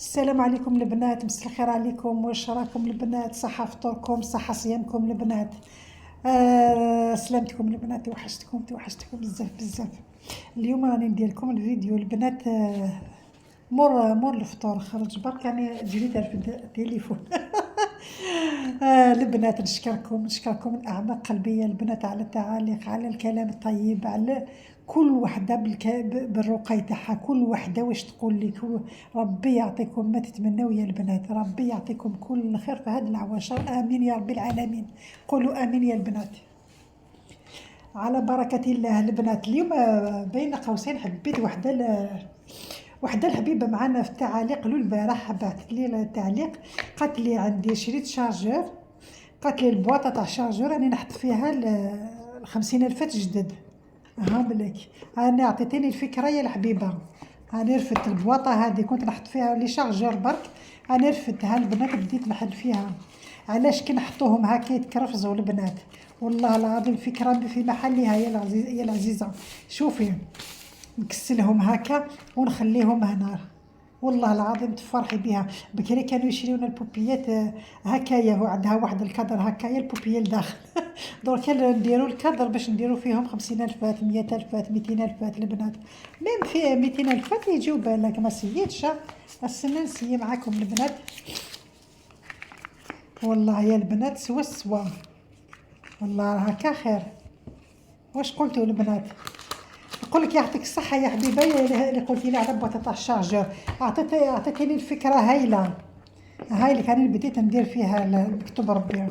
السلام عليكم البنات، مساء الخير عليكم. واش راكم البنات؟ صحة فطوركم، صحة صيامكم البنات. سلامتكم البنات، توحشتكم بزاف بزاف. اليوم راني ندير لكم الفيديو البنات. مور الفطور خرج برك يعني جريت في التليفون. البنات نشكركم من أعماق قلبي البنات على التعاليق، على الكلام الطيب، على كل وحدة بالرقي تاعها، كل وحدة واش تقول لي. ربي يعطيكم ما تتمنوا يا البنات، ربي يعطيكم كل خير في هذه العواشر، آمين يا رب العالمين. قولوا آمين يا البنات. على بركة الله البنات. اليوم بين قوسين حبيت وحده الحبيبه معنا في التعاليق البارح بعثت لي التعليق، قالت لي عندي شريط شارجور، قالت لي البواطه تاع الشارجور راني نحط فيها 50,000 جدد. ها بلك انا عطيتيني الفكره يا الحبيبه. انا رفدت البواطه هذه كنت نحط فيها لي شارجور برك، انا رفدتها البنات بديت نحل فيها. علاش كي نحطوهم هكا يتكرفزوا البنات؟ والله العظيم فكره في محلها يا العزيزه. شوفي نكسلهم هكا ونخليهم هنا، والله العظيم تفرحي بها. بكري كانوا يشريونا البوبيات هكايا، عندها واحد الكادر هكايا البوبية لداخل. دركا نديرو الكادر باش نديرو فيهم 50,000 100,000 200,000 البنات. ميم في 200,000 يجيو بالك ما سيتش. السنة نسيي معاكم البنات، والله يا البنات سوا والله هكا خير. واش قلتوا البنات؟ نقول لك يعطيك الصحة يا حبيبي اللي قلتي لي على بواطة تاع الشارجور، عطيتيني الفكرة هايلة. هاي اللي كان بديت ندير فيها مكتوب ربي.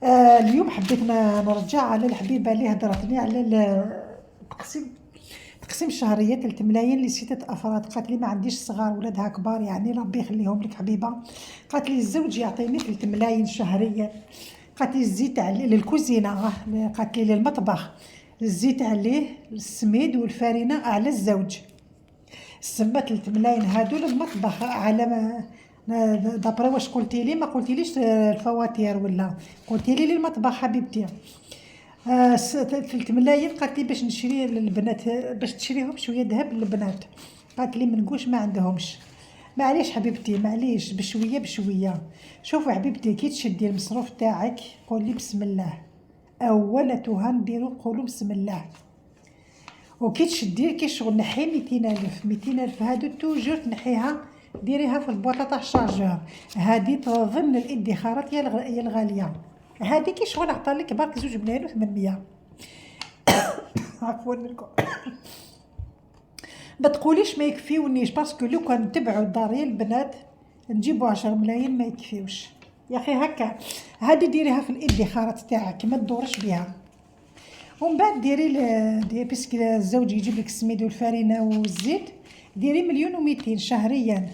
اليوم حبيت نرجع على الحبيبة اللي هضرتني على تقسيم شهرية 3 ملايين لستة أفراد. قالت لي ما عنديش صغار ولادها كبار، يعني ربي يخليهم لك حبيبة. قالت لي الزوج يعطيني 3 ملايين شهريا. قالت لي الزيت عليه للكوزينة، قالت لي للمطبخ الزيت عليه السميد والفارينة على الزوج. السما 3 ملايين هادو للمطبخ على ما دابري واش قلتي لي. ما قلتيليش الفواتير ولا قلتي لي للمطبخ حبيبتي. 3 ملايين قالت لي باش نشري للبنات، باش تشريهم شويه ذهب للبنات. قالت لي منقوش ما عندهمش. معليش حبيبتي معليش، بشويه بشويه. شوفي حبيبتي كي تشدي المصروف تاعك قولي بسم الله، اولتها نديرو قولوا بسم الله. وكي تشدي كي شغل نحي 200,000 هادو توجور تنحيها ديريها في البواطه تاع الشارجور. هادي ضمن الادخارات يا الغاليه. هادي كي شغل عطالك برك 2,800. عفوا منكم. ما تقوليش ما يكفيونيش، باسكو لو كان نتبعوا الدار البنات نجيبوا 10 ملايين ما يكفيوش يا اخي. هكا هادي ديريها في الادخارات تاعك ما تدورش بها. ومن بعد ديري بيسك الزوج يجيب لك السميد والفارينه والزيت، ديري 1,200,000 شهريا.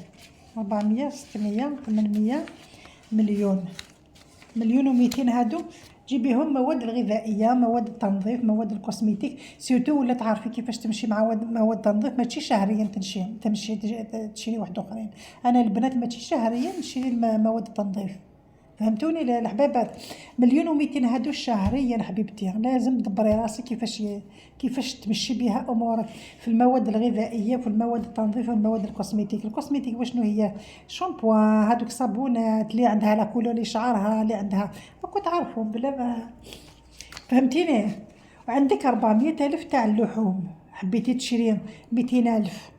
400 600 800 مليون. 1,200,000 هادو جيبيهم مواد الغذائيه، مواد التنظيف، مواد الكوسميتيك سيرتو. ولا تعرفي كيفاش تمشي مع مواد التنظيف، ماشي شهريا تمشي تشري واحد اخرين. انا البنات ماشي شهريا نشري مواد التنظيف، فهمتوني الحبابات. 1,200,000 هادو شهريا حبيبتي. لازم تدبري راسك كيفاش تمشي بها امورك في المواد الغذائيه، في المواد التنظيف، في المواد الكوسميتيك وشنو هي شامبوان هادوك صابونات اللي عندها لا كولور لشعرها، اللي عندها راكم تعرفوا بلا ما فهمتيني. وعندك 400,000 تاع اللحوم، حبيتي تشري 200,000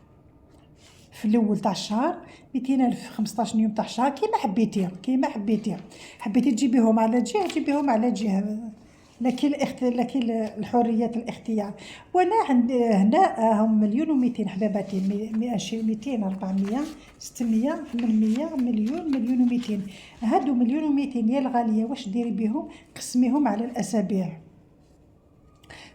في الاول تاع الشهر، 200,000 في 15 يوم تاع الشهر كيما حبيتي. حبيتي تجيبيهم على جهه جيبيهم على جهه، لكن الحريه الاختيار. وانا عندي هنا هم 1,200,000 حباباتي. 200 400 600 800 مليون 1,200,000. هادو 1,200,000 يا الغاليه واش ديري بهم؟ قسميهم على الاسابيع.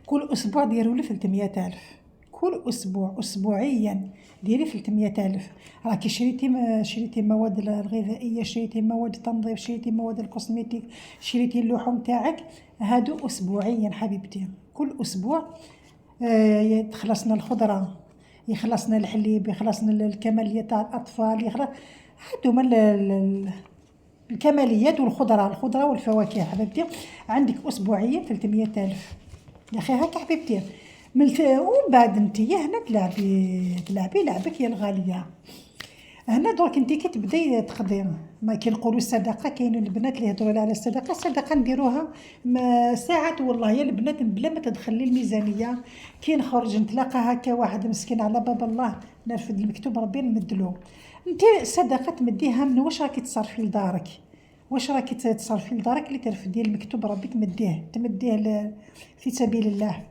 كل اسبوع ديروا لي 300,000 كل اسبوع اسبوعيا ديري 300,000. راكي شريتي المواد الغذائيه، شريتي مواد التنظيف، شريتي مواد الكوسميتيك، شريتي اللحوم تاعك. هادو اسبوعيا حبيبتي. كل اسبوع تخلصنا الخضره، يخلصنا الحليب، يخلصنا الكماليات تاع الاطفال، هادو من الكماليات والخضره والفواكه حبيبتي. عندك اسبوعيا 300,000 يا اخي هكا حبيبتي. ومن بعد نتيا هنا تلعبي لعبك يا الغاليه. هنا درك انت كي تبداي تخدي، ما كنقولوا الصدقه، كاينين البنات اللي يهضروا على الصدقه نديروها ساعات والله يا البنات بلا ما تدخلي الميزانيه. كي نخرج نتلاقى هكا واحد مسكين على باب الله نرفد المكتوب ربي نمدلو. انت صدقه تمديها من واش راكي تصرفي لدارك، واش راكي تصرفي لدارك اللي ترفدي المكتوب ربي تمديه في سبيل الله.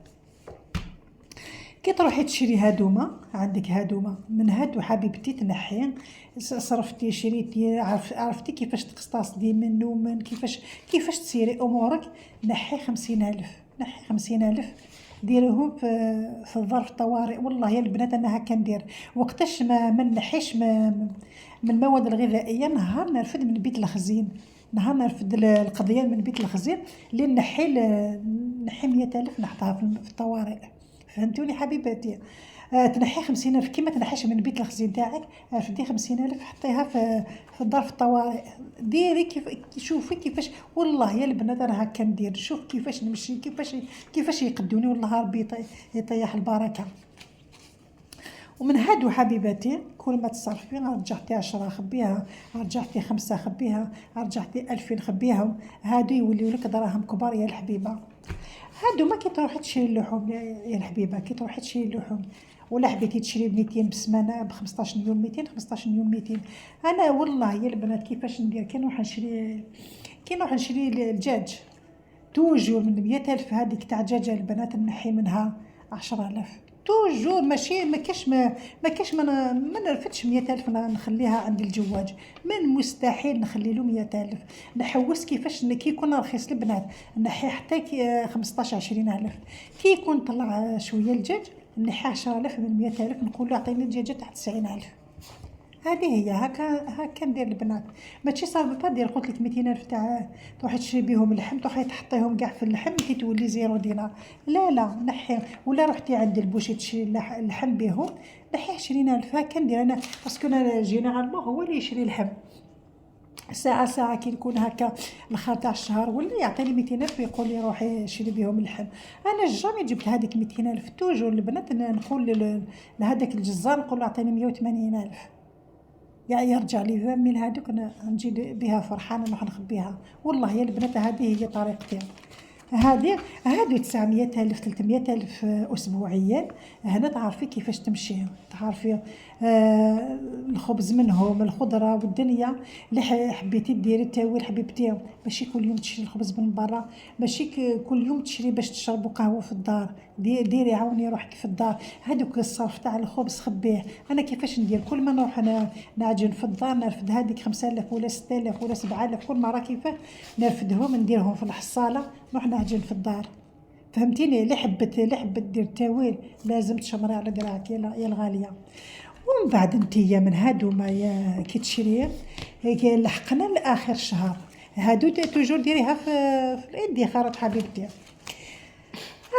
كي تروحي تشري هادوما، عندك هادوما من هادو حبيبتي تنحي، صرفتي شريتي عرفتي كيفاش تقسطاصدي منو من كيفاش تسيري امورك. نحي 50,000، نحي 50,000 ديروهم في الظرف الطوارئ. والله يا البنات انا هكا ندير وقتاش ما نحيش من المواد الغذائيه. نهار نرفد من بيت الخزين، نهار نرفد القضيه من بيت الخزين اللي نحي 100,000 نحطها في الطوارئ. فهمتوني حبيباتي؟ تنحي 50,000 كيما تنحيش من بيت الخزين تاعك، رفدي 50,000 حطيها في ظرف الطوارئ. ديري شوفي كيفاش. والله يا البنات انا هكا ندير، شوف كيفاش نمشي، كيفاش يقدوني. والله ربي يطيح البركه. ومن هادو حبيباتي كل ما تصرفي رجعتي 10 خبيها، رجعتي 5 خبيها، رجعتي 2000 خبيها. هادو يوليو لك دراهم كبار يا الحبيبه. هادو ما كي تروحي تشري اللحوم يا الحبيبه، كي تروحي تشري اللحوم ولا حبيتي تشري ب 200 بسمانه ب 15 يوم 200، 15 يوم 200. انا والله يا البنات كيفاش ندير كي نروح نشري الدجاج توجور من 100,000 هذيك تاع دجاجه البنات نحي منها 10,000 توجور. ماشي ما كاش ما نرفدش 100,000 نخليها عند الجواج، من مستحيل نخلي له 100,000. نحوس كيفاش كي يكون رخيص البنات نحي حتى 15 20,000. كي يكون طلع شويه الدجاج نحي 10,000 من 100,000، نقول له اعطيني دجاجه تاع 90,000. هذه هي هكا ندير البنات. ماشي صافي دير قلت لك 200,000 تاع تروحي تشري بهم اللحم، تروحي تحطيهم كاع في اللحم كي تولي 0 دينار. لا نحي. ولا رحتي عند البوشي تشري اللحم بهم نحي 20,000. هكا ندير انا باسكو انا جينيرالمون هو اللي يشري اللحم. ساعة كي نكون هكا الخار تاع الشهر ولا يعطيني 200,000 يقول لي روحي شري بهم اللحم. انا جامي جبت هذيك 200,000. توجور البنات نقول لهذاك الجزار نقول له اعطيني 180,000 يرجع لي 20,000 هذوك نجي بها فرحانه نروح نخبيها. والله يا البنات هذه هي طريقتي. هادو 900,000 300,000 اسبوعيا. هنا تعرفي كيفاش تمشي، تعرفي الخبز منهم، الخضره والدنيا اللي حبيتي ديري التاويل حبيبتي. ماشي كل يوم تشري الخبز من برا، ماشي كل يوم تشري باش تشربوا قهوه في الدار. ديري عاوني روحك في الدار. هذوك الصرف تاع الخبز خبيه. انا كيفاش ندير كل ما نروح انا نعجن في الدار نرفد هذيك 5,000 ولا 6,000 ولا 7,000 كل مره كيفاه نرفدهم نديرهم في الحصاله نروح نعجن في الدار. فهمتيني؟ اللي حبت دير تاويل لازم تشمري على قراعك يا الغاليه. ومن بعد نتيا من هادو ما كي تشريه لحقنا لاخر الشهر. هادو توجور ديريها في الادخار حبيبتي.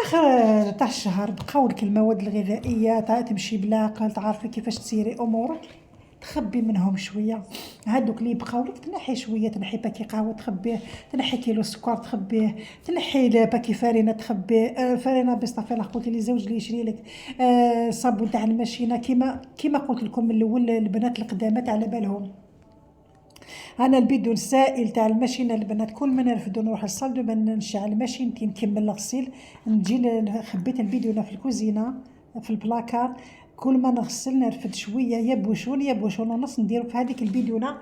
اخر تاع الشهر بقولك المواد الغذائيه تمشي بالعقل، تعرفي كيفاش تسيري امورك. تخبي منهم شويه. هادوك اللي بقاولك تنحي شويه، تنحي باكي قهوه تخبيه، تنحي كيلو سكر تخبيه، تنحي باكي فارينه تخبيه. فارينه بيستافيلا قلت لي زوج اللي يشري لك صابون تاع الماشينه. كيما قلت لكم من الاول البنات القدامات على بالهم انا البيدو السائل تاع الماشينه البنات كل ما نرفدو نروح للصال ما نشعل ماشينتي نكمل الغسيل نجي خبيت البيدو في الكوزينه في البلاكار. كل ما نغسل نرفد شويه يا بوشون ونص نديرو في هذيك البيدونه.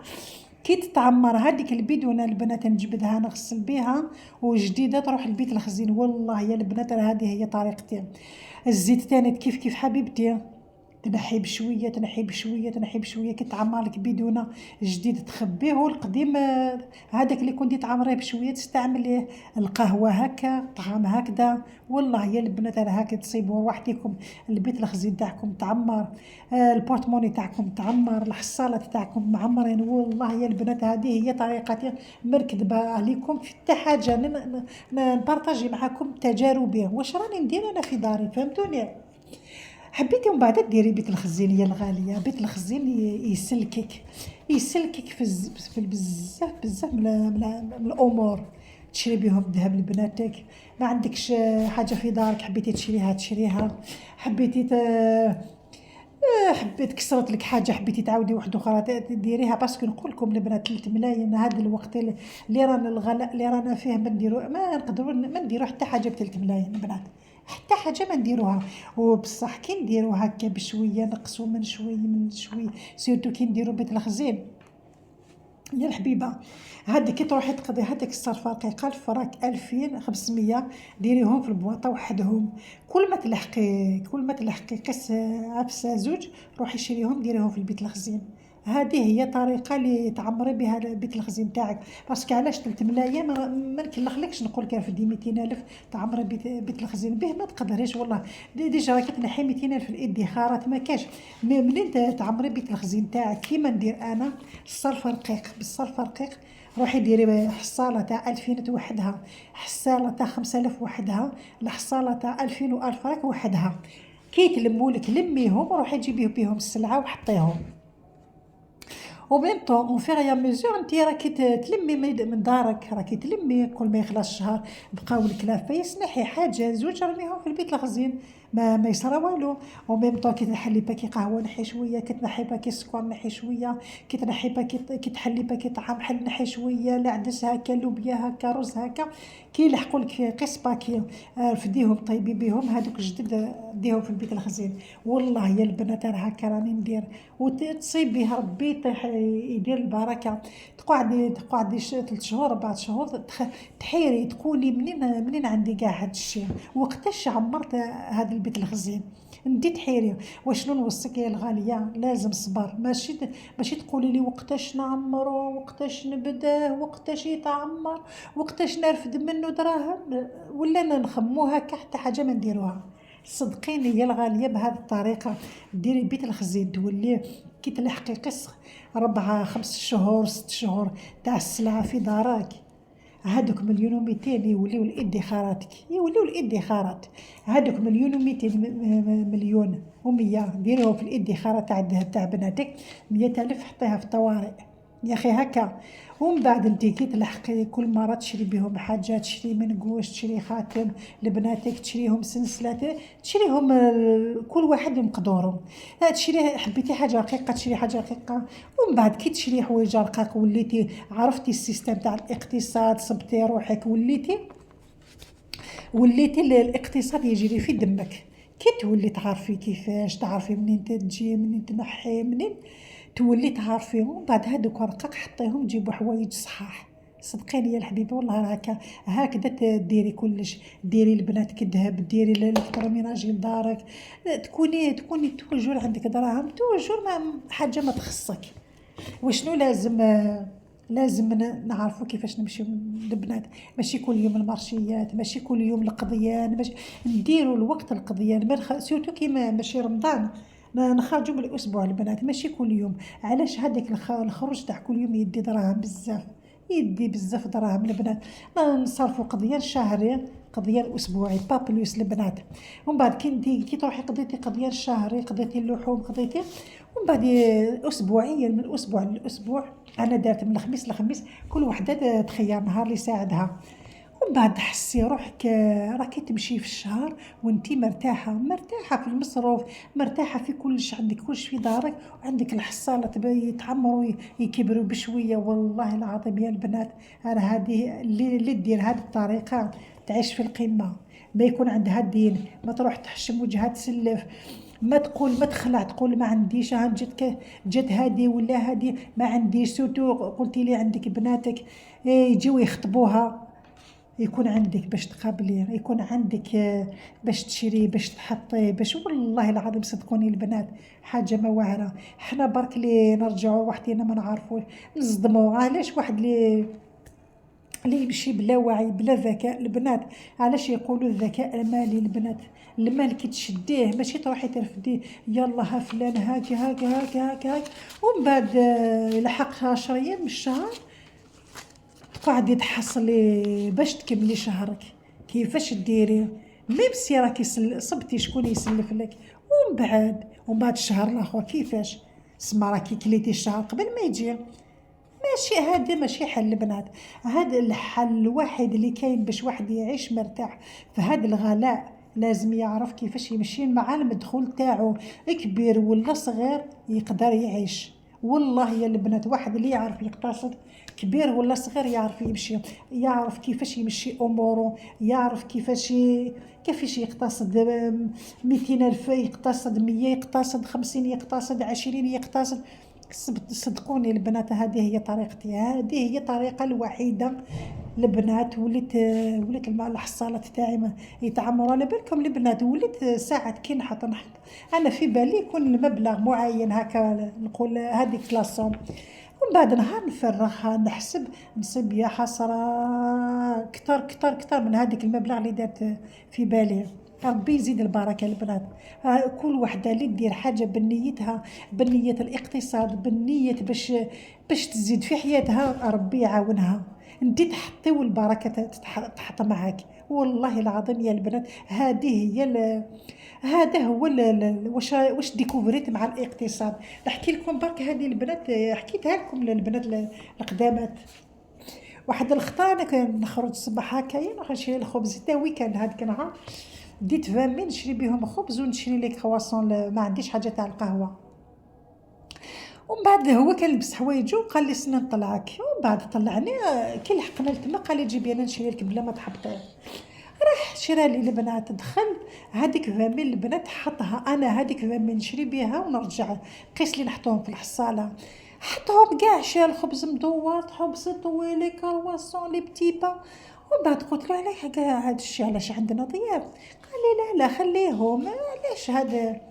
كي تتعمر هذيك البيدونه البنات نجبدها نغسل بها وجديده تروح البيت الخزين. والله يا البنات هذه هي طريقتي. الزيت تاني كيف حبيبتي تنحي بشويه كي تعمر لك بيدونه جديد تخبيه. والقديم هذاك اللي كنتي تعمريه بشويه تستعمليه القهوه هكا طعام هكذا. والله يا البنات انا هكا تصيبوا روحتكم البيت الخزين تاعكم تعمر، البورتموني تاعكم تعمر، الحصاله تاعكم معمرين. والله يا البنات هذه هي طريقتي مركبه عليكم في حتى حاجه نبارطاجي معكم تجاربي واش راني ندير انا في داري. فهمتوني؟ حبيتي من بعد ديري بيت الخزين يا الغاليه. بيت الخزين يسلكك في بزاف من الامور. تشري بهم ذهب لبناتك. ما عندكش حاجه في دارك حبيتي تشريها تشريها، حبيتي حبيت كسرت لك حاجه حبيتي تعاودي واحده اخرى ديريها. باسكو نقول لكم البنات 3 ملايين هذا الوقت اللي رانا الغلاء اللي رانا فيه ما نقدروا ما نديروا حتى حاجه ب 3 ملايين البنات، حتى حاجه ما نديروها. وبصح كي نديروا هكا بشويه نقصوا من شويه من شويه، سيرتو كي نديروا بيت الخزين يا الحبيبه. هادي كي تروحي تقضي هذاك الصرفه رقيقه الفراك 2500 ديريهم في البواطه وحدهم. كل ما تلحقي كاس عفسه زوج روحي شريهم ديريهم في البيت الخزين. هذه هي طريقه اللي تعمري بها بيت الخزين تاعك. باسكو علاش 3 ملايين ما نكلخلكش نقول لك في 200,000 تعمري بيت الخزين به، ما تقدريش والله. ديجا راكي تنحي 200,000 في الادخارات ما كاش. منين تعمري بيت الخزين تاعك كيما ندير انا الصرف رقيق بالصرف رقيق. روحي ديري حصاله تاع 2000 وحدها، حصاله تاع 5000 وحدها، الحصاله تاع 2000 و1000 راك وحدها. كي تلمولك لميهم وروحي جيبيه بيهم السلعه وحطيهم. وميم طون اون فيغ يا ميزور انتي راكي تلمي من دارك، راكي تلمي كل ما يخلص الشهر بقاو لك لافايس نحي حاجه زوج رميهم في البيت الخزين ما يصرى والو. وميم طون كي تحلي باكي قهوه نحي شويه، كي تنحي باكي سكر نحي شويه، كي تنحي باكي كي تحلي باكي طعام حل نحي شويه، العدس هكا لوبيا هكا رز هكا. كي يلحقوا لك قيس باكي فديهم طيبي بهم هذوك جدد ديهم في البيت الخزين. والله يا البنات راه هكا راني ندير وتصيبي ربي يدير البركه. تقعدي 3 شهور 4 شهور تحيري تقولي منين عندي كاع هاد الشيء، وقتاش عمرت هذا البيت الخزين. ندي تحيري وشنو نوصيك يا الغاليه، لازم صبر. ماشي تقولي لي وقتاش نعمرو وقتاش نبداه وقتاش يتعمر وقتاش نرفد منه دراهم ولا نخمو هكا حتى حاجه ما نديروها. صدقيني يا الغاليه بهذه الطريقه ديري بيت الخزين تولي كي تلحقي قص 4 5 شهور 6 شهور تاع السلعه في دارك. هادوك 1,200,000 يوليو الادخاراتك يوليو الادخارات. هادوك 1,200,000 مليون و100 ديريهم في الادخارات تاع الذهب تاع بناتك. 100,000 حطيها في الطوارئ يا اخي هكا. ومن بعد انتي كي تلحقي كل مرة تشري بهم حاجات، تشري منقوش تشري خاتم لبناتك تشريهم سلسلات تشريهم كل واحد بمقدورهم. تشري حبيتي حاجة رقيقة تشري حاجة رقيقة. ومن بعد كي تشري حوايج رقاق وليتي عرفتي السيستم تاع الاقتصاد صبتي روحك وليتي الاقتصاد يجري في دمك. كي تولي تعرفي كيفاش تعرفي منين تجي منين تنحي منين تولي تعرفيهم. بعد هادوك رقاق حطيهم جيبوا حوايج صحاح. صدقيني يا الحبيبه والله هكذا ديري كلش. ديري لبناتك الذهب ديري الالكتروميناجي لدارك. تكوني توجور عندك دراهم توجور حاجه ما تخصك. وشنو لازم نعرفوا كيفاش نمشيو للبنات. ماشي كل يوم المارشيات ماشي كل يوم القضيان ماشي نديروا الوقت القضيان سورتو كيما ماشي رمضان نخرجوا بالاسبوع البنات ماشي كل يوم. علاش هذاك الخروج تاع كل يوم يدي دراهم بزاف يدي بزاف دراهم البنات. نصرفوا قضيان شهري قضيان اسبوعي با بلوس البنات. ومن بعد كي تروحي قضيتي قضيان شهري قضيتي اللحوم قضيتي. ومن بعد اسبوعيا من اسبوع لاسبوع انا دارت من الخميس لخميس كل وحده تخير نهار اللي يساعدها. ومن بعد تحسي روحك راكي تمشي في الشهر وانتي مرتاحه في المصروف مرتاحه في كلش عندك كلش في دارك وعندك الحصاله يتعمروا يكبروا بشويه. والله العظيم يا البنات انا هذه اللي دير هذه الطريقه تعيش في القمه. ما يكون عندها الدين ما تروح تحشم وجهها تسلف ما تخلع تقول ما عنديش جات هادي ولا هادي ما عنديش. سورتو قلتي لي عندك بناتك يجيو يخطبوها يكون عندك باش تقابليه يكون عندك باش تشري باش تحطي باش. والله العظيم صدقوني البنات حاجه ما واعره. حنا برك لي نرجعوا وحدينا ما نعرفوش نصدموا. علاش واحد اللي يمشي بلا وعي بلا ذكاء البنات. علاش يقولوا الذكاء المالي البنات. المال كي تشديه ماشي تروحي ترفديه يلا ها فلان هاك. ومن بعد لحق 10 ايام من الشهر قاعدة تحصلي باش تكملي شهرك. كيفاش ديري ميمسي راكي صبتي شكون يسلف لك. ومن بعد الشهر الاخر كيفاش سما راكي كليتي الشهر قبل ما يجي ماشي هذا ماشي حل البنات. هذا الحل الوحيد اللي كاين باش واحد يعيش مرتاح في هذا الغلاء، لازم يعرف كيفاش يمشي مع المدخول تاعو، كبير ولا صغير يقدر يعيش. والله يا البنات واحد اللي يعرف يقتصد، كبير ولا صغير يعرف يمشي، يعرف كيفاش يمشي اموره، يعرف كيفاش يقتصد 200,000 يقتصد 100 يقتصد 50 يقتصد 20 يقتصد. صدقوني البنات هذه هي طريقتي، هذه هي الطريقة الوحيدة البنات. وليت الحصالات تاعي يتعمروا على بالكم البنات. وليت ساعات كي نحط انا في بالي يكون المبلغ معين هكا، نقول هذيك لاصوم، ومن بعد نهار نفرغها نحسب نصيب يا حسرة كتر كتر كتر من هذيك المبلغ اللي دارت في بالي. ربي يزيد البركة البنات. كل وحدة اللي دير حاجة بنيتها، بنية الاقتصاد، بنية باش تزيد في حياتها، ربي يعاونها. انتي تحطي والبركة تحط معاك. والله العظيم يا البنات هذه هي هذا هو واش ديكوفريت مع الاقتصاد. نحكي لكم برك هذه البنات، حكيتها لكم للبنات القدامات. واحد الخطا انا كنخرج الصباح هكايا نشري الخبز حتى ويكاند هذاك النهار ديت 20 نشري بهم خبز ونشري لي كرواسون، ما عنديش حاجه تاع القهوه. ومن بعد هو كان لبس حوايجو وقال لي سنة نطلعك، ومن بعد طلعني كي لحقنا لتما قال لي جيبي انا نشري لك بلا ما تحبطي. راح شرا لي البنات، دخل هذيك 20 البنات حطها انا، هذيك 20 نشري بها ونرجع قيس لي نحطهم في الحصاله، حطهم كاع، شال الخبز مدور، خبز طويل، كرواسون، لي بتي با. ومن بعد قلت له علاه كاع هذا الشيء علاش عندنا ضياف؟ قال لي لا لا خليهم، علاش هذا.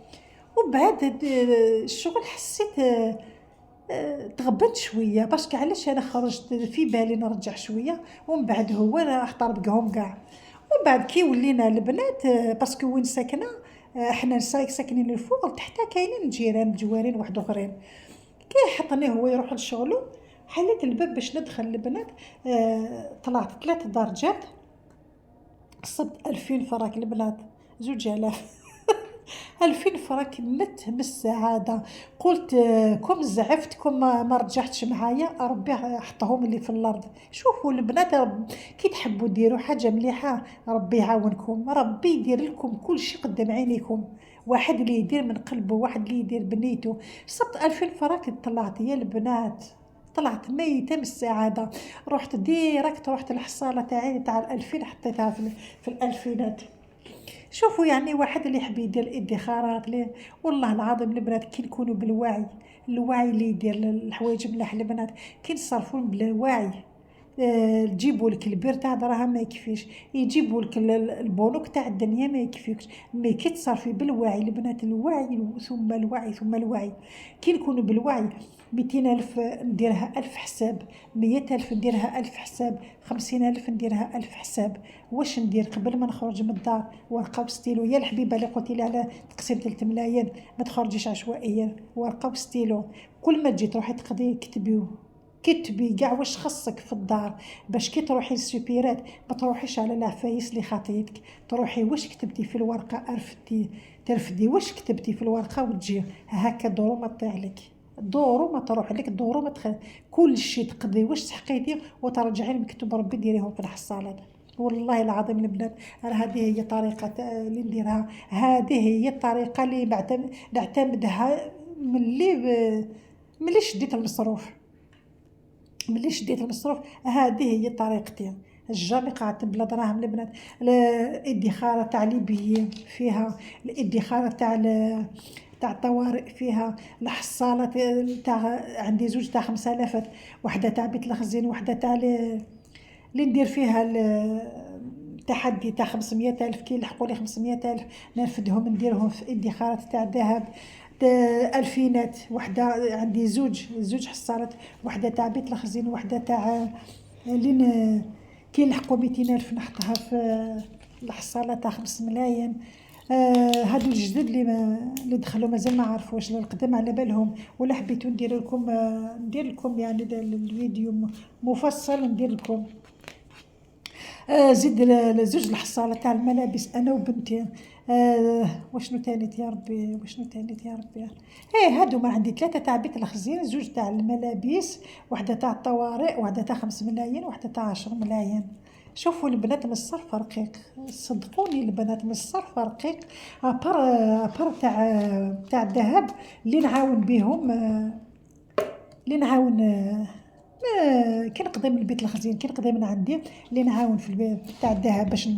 وبعد الشغل حسيت تغبنت شويه باسكو علاش انا خرجت في بالي نرجع شويه، ومن بعد هو راح طربقهم كاع. ومن بعد كي ولينا البنات باسكو وين ساكنه احنا ساكنين الفوق، تحت كاينين جيران جوارين واحد اخرين. كي حطني هو يروح لشغله، حليت الباب باش ندخل البنات، طلعت 3 درجات، صبت 2000 فرنك البنات، 2000 2000 فرنك مت من السعادة. قلت كم زعفت كم ما رجعتش معايا، ربي حطهم اللي في الأرض. شوفوا البنات كي تحبوا ديروا حاجة مليحة ربي يعاونكم، ربي يدير لكم كل شيء قدام عينيكم. واحد اللي يدير من قلبه، واحد اللي يدير بنيته. صبت 2000 فرنك طلعت يا البنات، طلعت ميتة من السعادة. رحت ديريكت، رحت الحصالة تاعي تاع 2000 حطيتها في الألفينات. شوفوا يعني واحد اللي يحب يدير الادخارات ليه، والله العظيم البنات كي نكونوا بالوعي، الوعي اللي يدير الحوايج ملاح البنات كي نصرفون بالوعي. تجيبوا لك البير تاع دراهم ما يكفيش، يجيبوا لك البنوك تاع الدنيا ما يكفيكش، مي كي تصرفي بالوعي البنات، الوعي ثم الوعي ثم الوعي. كي نكونوا بالوعي 200,000 نديرها 1000 حساب، 100,000 نديرها 1000 حساب، 50,000 نديرها 1000 حساب. واش ندير قبل ما نخرج من الدار؟ ورقه وستيلو. يا الحبيبه اللي قلتي لي على تقسيم 3 ملايين ما تخرجيش عشوائيا، ورقه وستيلو. كل ما تجي تروحي تقضي كتبي كاع واش خصك في الدار، باش كي تروحي للسوبيرات ما تروحيش على العفايس اللي خاطيتك، تروحي واش كتبتي في الورقه ترفدي واش كتبتي في الورقه وتجي هكا دورو ما تطيح لك، دورو ما تروح لك، دورو ما تخل كل شيء تقضي واش تحقيتي وترجعي المكتوب ربي ديريهم في الحصالات. والله العظيم البنات هذه هي طريقه اللي نديرها، هذه هي الطريقه اللي نعتمدها ملي شديت المصروف. هذه هي طريقتي. الجامي قاعدة بلا دراهم البنات. الادخار تاع ليبيين فيها، الادخار تاع الطوارئ فيها، الحصالة تاع عندي 2 تاع 5000، وحدة تاع بيت الخزين، وحدة تاع اللي ندير فيها التحدي تاع 500,000. كي لحقوا لي 500,000 نرفدهم نديرهم في ادخارات تاع الذهب. ألفينات، وحدة عندي زوج حصالات، وحدة تاع بيت الخزين، وحدة تاع لين كي نحقوا 200,000 نحطها في الحصالة تاع 5 ملايين. هادو الجدد اللي دخلوا مازال ما عرفوش، القدام على بالهم. ولا حبيتو ندير لكم يعني الفيديو مفصل ندير لكم. زيد 2 الحصالة تاع الملابس انا وبنتي، وشنو تانيت يا ربي، وشنو تانيت يا ربي. ايه هادو ما عندي 3 تاع بيت الخزين، 2 تاع الملابس، وحده تاع الطوارئ، وحده تاع 5 ملايين، وحده تاع 10 ملايين. شوفوا البنات من الصرف رقيق، صدقوني البنات من الصرف رقيق. ابار تاع الذهب اللي نعاون بيهم، اللي نعاون كي نقضي من البيت الخزين، كي نقضي من عندي اللي نعاون في البيت تاع الذهب باش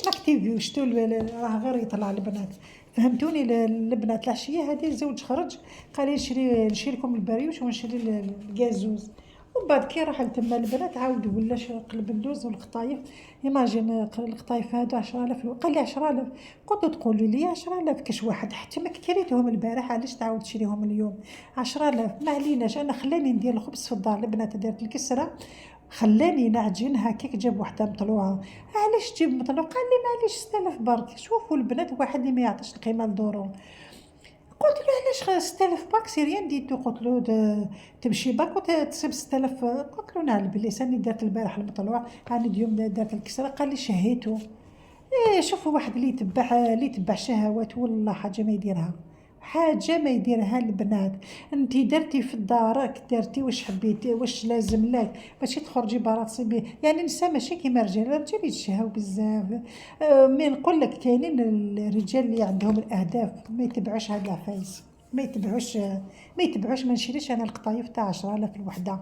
نكتيفيو شتو راه غير يطلع البنات. فهمتوني البنات العشيه هذه الزوج خرج قال لي نشري لكم البريوش ونشري الكازوز. ومن بعد كي راح لتما البنات عاودوا ولا قلب اللوز والقطايف. ايماجين القطايف هادو 10,000 قال لي 10,000. قلت له تقولي لي 10,000 كاش واحد حتى ما كريتهم البارح، علاش تعاود تشريهم اليوم 10,000؟ ما عليناش. انا خلاني ندير الخبز في الدار، البنات دارت الكسره خلاني نعجن هكاك، جاب وحده مطلوعه. علاش تجيب مطلوع؟ قال لي معليش 6,000 برك. شوفوا البنات واحد اللي ما يعطيش القيمه لدورو. قلت له علاش 6,000 باك سي ريان ديتو. قلت له تمشي باك وتصيب 6,000. قلت له نعم بلي ساني درت البارح المطلوع، هاني اليوم درت الكسره. قال لي شهيتو. ايه شوفوا واحد اللي يتبع شهوات والله حاجه ما يديرها، حاجه ما يديرها البنات. انتي درتي في دارك، درتي واش حبيتي واش لازم لك، ماشي تخرجي برا تصيبي. يعني النساء ماشي كيما الرجال يتشهوا بزاف. مي نقول لك كاينين الرجال اللي عندهم الاهداف ما يتبعوش هاد العفايس، ما نشريش انا القطايف تاع 10,000 الوحده.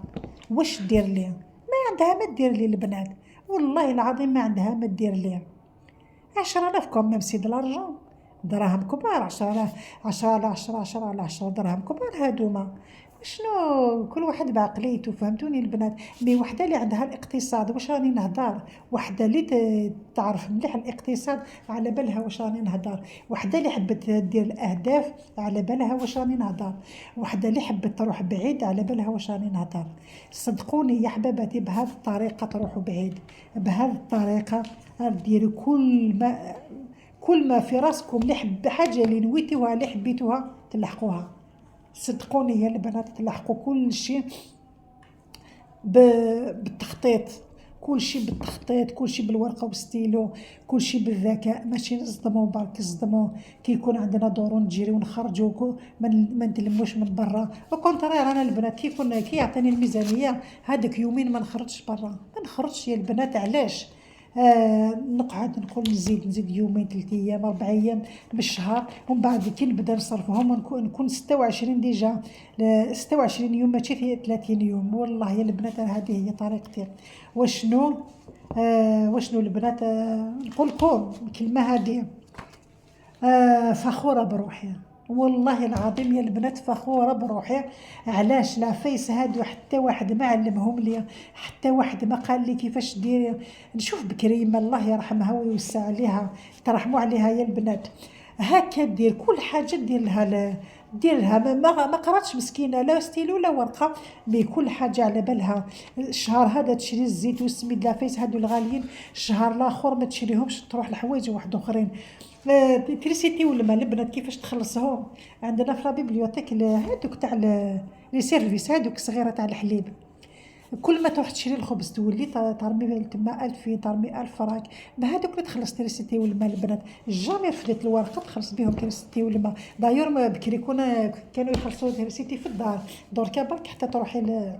واش دير لي؟ ما عندها ما دير لي البنات، والله العظيم ما عندها ما دير لي. 10,000 كوميم سي دلارجون، دراهم كبار. 10,000، 10 على 10، 10 على 10 دراهم كبار هادوما. شنو كل واحد بعقليته. فهمتوني البنات. مي وحده اللي عندها الاقتصاد، واش راني نهضر، وحده اللي تعرف مليح الاقتصاد على بالها واش راني نهضر، وحده اللي حبت دير الاهداف على بالها واش راني نهضر، وحده اللي حبت تروح بعيد على بالها واش راني نهضر. صدقوني يا حباباتي بهذه الطريقه تروحوا بعيد، بهذه الطريقه ديروا كل ما في راسكم، حاجه اللي نويتوها اللي حبيتوها تلحقوها. صدقوني يا البنات تلحقوا كل شيء بالتخطيط، كل شيء بالتخطيط، كل شيء بالورقه والستيلو، كل شيء بالذكاء. ماشي نصدموا برك نصدموا كي يكون عندنا دور نجري ونخرجوا ما نتلموش من برا. وكونترير انا البنات كي يعطيني الميزانيه هذاك يومين ما نخرجش برا، ما نخرجش يا البنات. علاش؟ نقعد نقول نزيد يومين 3 ايام 4 ايام بالشهر، ومن بعد كي نبدا نصرفهم نكون 26 ديجا. 26 يوم ماشي 30 يوم. والله يا البنات هذه هي طريقتي. وشنو البنات نقول لكم الكلمه هذه. فخورة بروحي، والله العظيم يا البنات فخورة بروحي. علاش؟ لا فيس هادو حتى واحد ما علمهم لي، حتى واحد ما قال لي كيفاش ديري. نشوف بكريمة الله يرحمها ويوسع عليها، ترحموا عليها يا البنات. هكا دير كل حاجة دير لها ما قراتش مسكينة لا ستيلو لا ورقة، بكل حاجة على بالها. الشهر هذا تشري الزيت والسميد لافيس هادو الغاليين، الشهر الاخر ما تشريهمش تروح لحوايج واحد اخرين. تريسيتي والماء البنات كيفاش تخلصهم؟ عندنا في البيبليوتيك هادوك تاع لي سيرفيس هادوك صغيره تاع الحليب. كل ما تروح تشري الخبز تولي ترمي تما 2000 ترمي 1000 فراك بهذوك اللي تخلص تريسيتي والماء البنات. جامي رفدت الورقه تخلص بهم تريسيتي والماء. دايور ما بكري كانوا يخلصوا تريسيتي في الدار، دركا برك حتى تروحي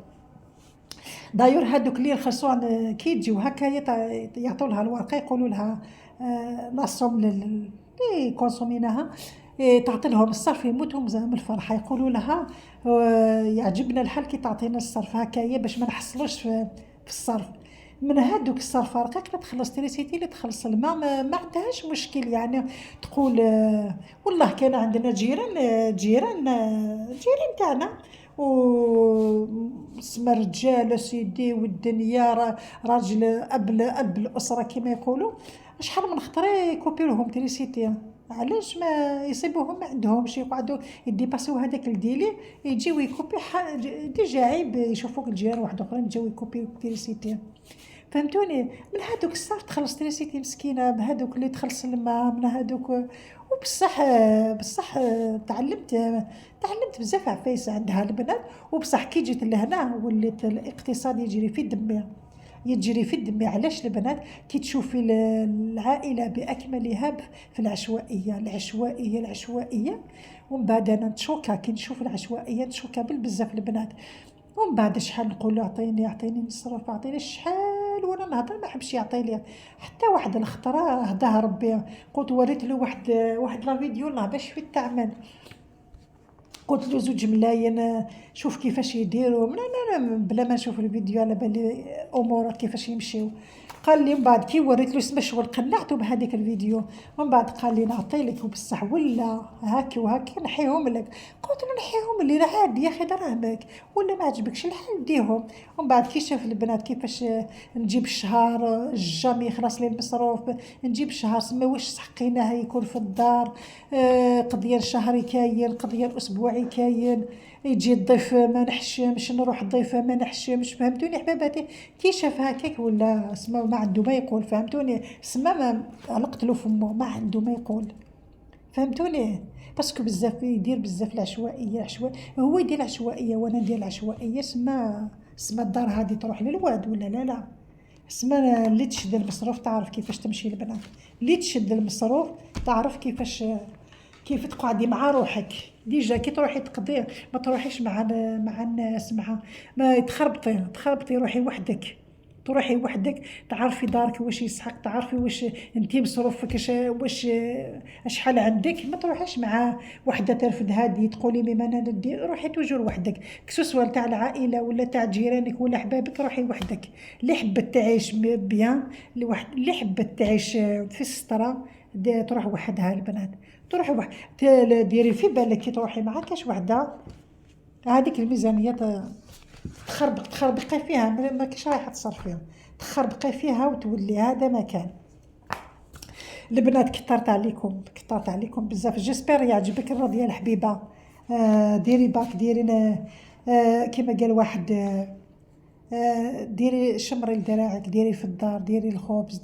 دايور هادوك اللي يخلصوا كي يجيو هكا يعطوا لها الورقه يقولوا لها لاصوم اللي كونسوميناها. تعطي لهم الصرف يموتوا من الفرحه، يقولوا لها يعجبنا الحال كي تعطينا الصرف هكايا باش ما نحصلوش في الصرف. من هادوك الصرف رقيق تخلص تريسيتي اللي تخلص الماء ما عندهاش مشكل. يعني تقول والله كان عندنا جيران تاعنا وسما رجال سيدي والدنيا راجل اب الاسره كما يقولوا. شحال من خطره يكوبي لهم تريسيتي، علاش ما يصيبوهم ما عندهمش يقعدوا يديباسيو هذاك الديلي يجيو يكوبي ديجا عيب يشوفوك الجيران واحد اخرين يجيو يكوبي تريسيتي. فهمتوني؟ من هذوك الصار تخلص تريسيتي مسكينه بهذوك اللي تخلص الماء من هذوك. وبصح تعلمت بزاف عفايس عندها البنات. وبصح كي جيت لهنا وليت الاقتصاد يجري في دمي، يجري في الدم. علاش البنات كي تشوفي العائله باكملها في العشوائيه ومن بعد انا نتشوكا كي نشوف العشوائيه نتشوكا بزاف البنات. ومن بعد شحال نقول له اعطيني نصرف اعطيني شحال وانا نهضر ما حبش يعطي لي حتى واحد الخطره هداها ربي. قلت وريت له واحد لا فيديو الله باش في التعمل قلت له 2 ملاين شوف كيفاش يديروا انا بلا ما نشوف الفيديو على بالي امور كيفاش يمشيو. قال لي من بعد كي وريت له سما شغل قنعته بهذيك الفيديو ومن بعد قال لي نعطي لك وبصح ولا هاكي وهاكي نحيهم لك. قلت له نحيهم لي عادي يا اخي دراهمك ولا ما عجبكش الحال ديهم. ومن بعد كي شاف البنات كيفاش نجيب الشهر الجامي يخلص لي المصروف نجيب الشهر سما واش سحقيناه يكون في الدار قضيه شهري كاين قضيه اسبوعي كاين يجي الضيف ما نحشمش نروح الضيفه ما نحشمش فهمتوني حباباتي. كي شاف هكاك ولا سما ما عنده ما يقول فهمتوني سما ما علقت له فمه ما عنده ما يقول فهمتوني. باسكو بزاف يدير بزاف العشوائيه هو يدير العشوائيه وانا ندير العشوائيه سما الدار هذه تروح للواد ولا لا سما اللي تشد المصروف تعرف كيفاش تمشي البنات اللي تشد المصروف تعرف كيف تقعدي مع روحك ديجا كي تروحي تقضي ما تروحيش مع الناس ما تخربطي روحي وحدك تعرفي دارك واش يسحق تعرفي واش انتي مصروفك واش شحال عندك ما تروحيش مع وحده ترفد هادي تقولي ميم انا ندير روحي توجور وحدك كسوسوا تاع العائله ولا تاع جيرانك ولا حبابك روحي وحدك. اللي حبت تعيش بيان اللي حبت تعيش في السطره تروح وحدها البنات تروحي واحد ديري في بالك كي تروحي مع كاش وحده هذيك الميزانيه تخربقي فيها ما كاش رايحه تصرفيها تخربقي فيها وتولي هذا مكان. البنات كثرت عليكم بزاف جيسبر يعجبك الرضيه الحبيبه. ديري باك ديري كما قال واحد ديري شمري لدراعك ديري في الدار ديري الخبز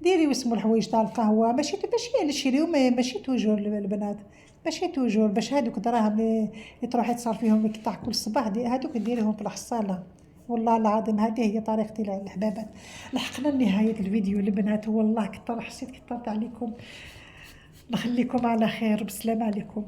ديري واسمو الحوايج تاع القهوه ماشي نشريو ماشي توجور البنات ماشي توجور باش هادوك دراهم اللي تروحي تصرفيهم لك تاع كل صباح هادوك ديريهم في الحصاله. والله العظيم هذه هي طريقتي الحبابات. لحقنا لنهايه الفيديو البنات والله حسيت كثرت عليكم. نخليكم على خير بسلام عليكم.